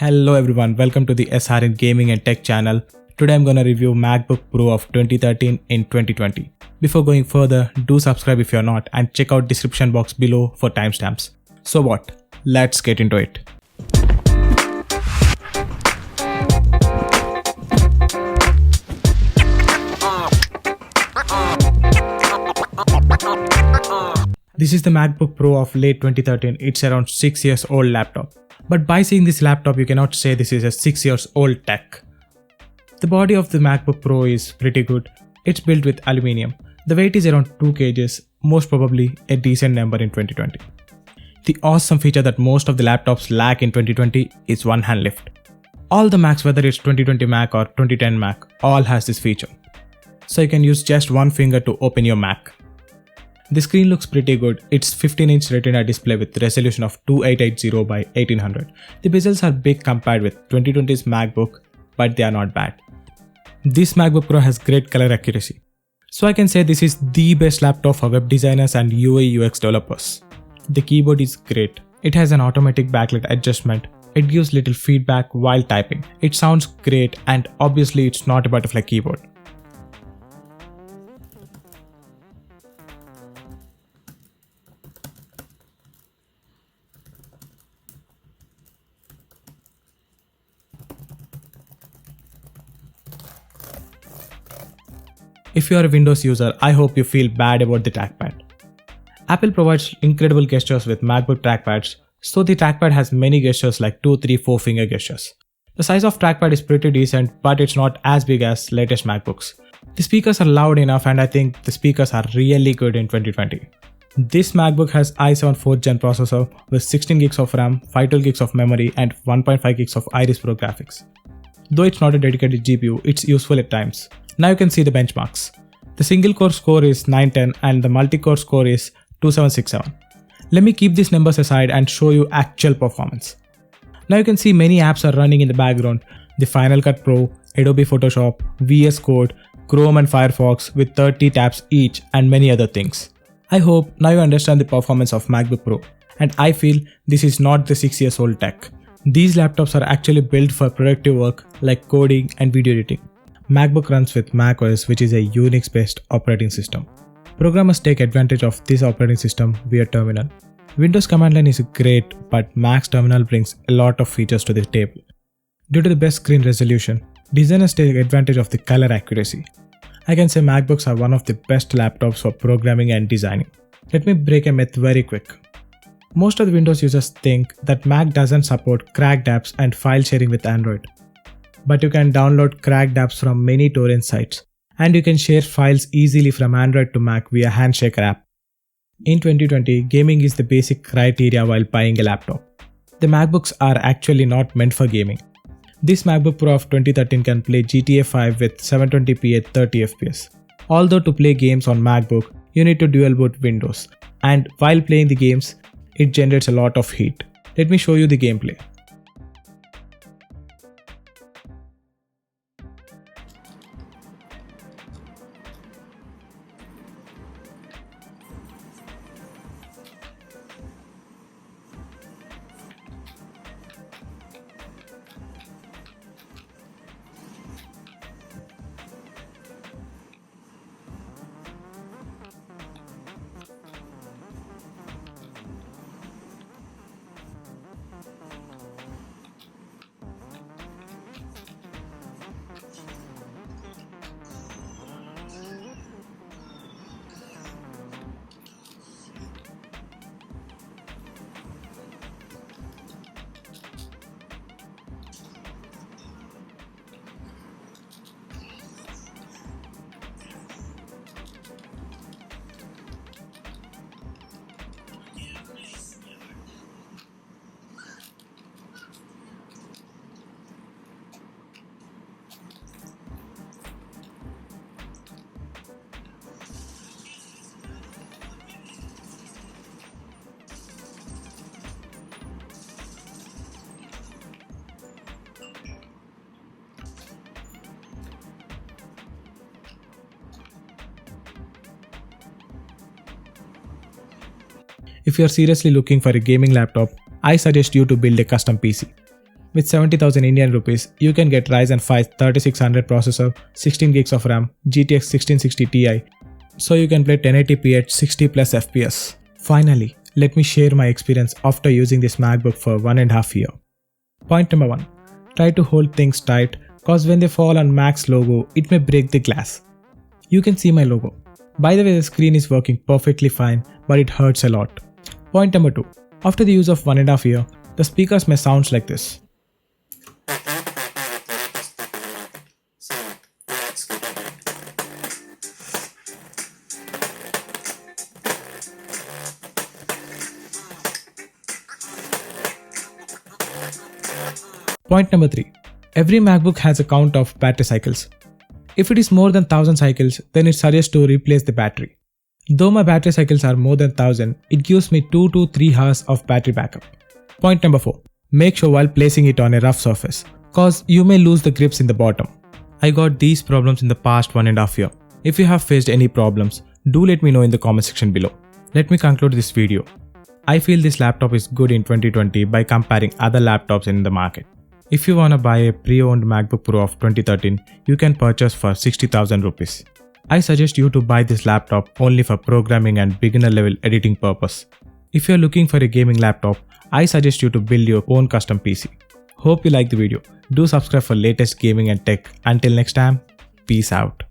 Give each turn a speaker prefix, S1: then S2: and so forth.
S1: Hello everyone, welcome to the SRN Gaming and Tech channel. Today I'm gonna review MacBook Pro of 2013 in 2020. Before going further, do subscribe if you're not and check out description box below for timestamps. So what? Let's get into it. This is the MacBook Pro of late 2013. It's around 6 years old laptop. But by seeing this laptop, you cannot say this is a 6 years old tech. The body of the MacBook Pro is pretty good. It's built with aluminium. The weight is around 2 kg, most probably a decent number in 2020. The awesome feature that most of the laptops lack in 2020 is one hand lift. All the Macs, whether it's 2020 Mac or 2010 Mac, all has this feature. So you can use just one finger to open your Mac. The screen looks pretty good. It's 15-inch Retina display with resolution of 2880 by 1800. The bezels are big compared with 2020's MacBook, but they are not bad. This MacBook Pro has great color accuracy. So I can say this is the best laptop for web designers and UI UX developers. The keyboard is great. It has an automatic backlight adjustment. It gives little feedback while typing. It sounds great, and obviously it's not a butterfly keyboard. If you are a Windows user, I hope you feel bad about the trackpad. Apple provides incredible gestures with MacBook trackpads, so the trackpad has many gestures like 2, 3, 4 finger gestures. The size of trackpad is pretty decent, but it's not as big as latest MacBooks. The speakers are loud enough, and I think the speakers are really good in 2020. This MacBook has i7 4th gen processor with 16 GB of RAM, 512 GB of memory and 1.5 GB of Iris Pro graphics. Though it's not a dedicated GPU, it's useful at times. Now you can see the benchmarks. The single core score is 910 and the multi-core score is 2767. Let me keep these numbers aside and show you actual performance. Now you can see many apps are running in the background. The Final Cut Pro, Adobe Photoshop, VS Code, Chrome and Firefox with 30 tabs each and many other things. I hope now you understand the performance of MacBook Pro, and I feel this is not the 6 years old tech. These laptops are actually built for productive work like coding and video editing. MacBook runs with macOS, which is a Unix-based operating system. Programmers take advantage of this operating system via terminal. Windows command line is great, but Mac's terminal brings a lot of features to the table. Due to the best screen resolution, designers take advantage of the color accuracy. I can say MacBooks are one of the best laptops for programming and designing. Let me break a myth very quick. Most of the Windows users think that Mac doesn't support cracked apps and file sharing with Android. But you can download cracked apps from many torrent sites, and you can share files easily from Android to Mac via Handshaker app. In 2020, gaming is the basic criteria while buying a laptop. The MacBooks are actually not meant for gaming. This MacBook Pro of 2013 can play GTA 5 with 720p at 30 fps. Although to play games on MacBook, you need to dual boot Windows, and while playing the games, it generates a lot of heat. Let me show you the gameplay. If you are seriously looking for a gaming laptop, I suggest you to build a custom PC. With 70,000 Indian rupees, you can get Ryzen 5 3600 processor, 16 gigs of RAM, GTX 1660 Ti, so you can play 1080p at 60 plus FPS. Finally, let me share my experience after using this MacBook for 1.5 years. Point number 1. Try to hold things tight, cause when they fall on Mac's logo, it may break the glass. You can see my logo. By the way, the screen is working perfectly fine, but it hurts a lot. Point number 2. After the use of 1.5 years, the speakers may sound like this. Point number 3. Every MacBook has a count of battery cycles. If it is more than 1000 cycles, then it suggests to replace the battery. Though my battery cycles are more than 1000, it gives me 2 to 3 hours of battery backup. Point number 4. Make sure while placing it on a rough surface, cause you may lose the grips in the bottom. I got these problems in the past 1.5 years. If you have faced any problems, do let me know in the comment section below. Let me conclude this video. I feel this laptop is good in 2020 by comparing other laptops in the market. If you wanna buy a pre-owned MacBook Pro of 2013, you can purchase for 60,000 rupees. I suggest you to buy this laptop only for programming and beginner level editing purpose. If you are looking for a gaming laptop, I suggest you to build your own custom PC. Hope you like the video. Do subscribe for latest gaming and tech. Until next time, peace out.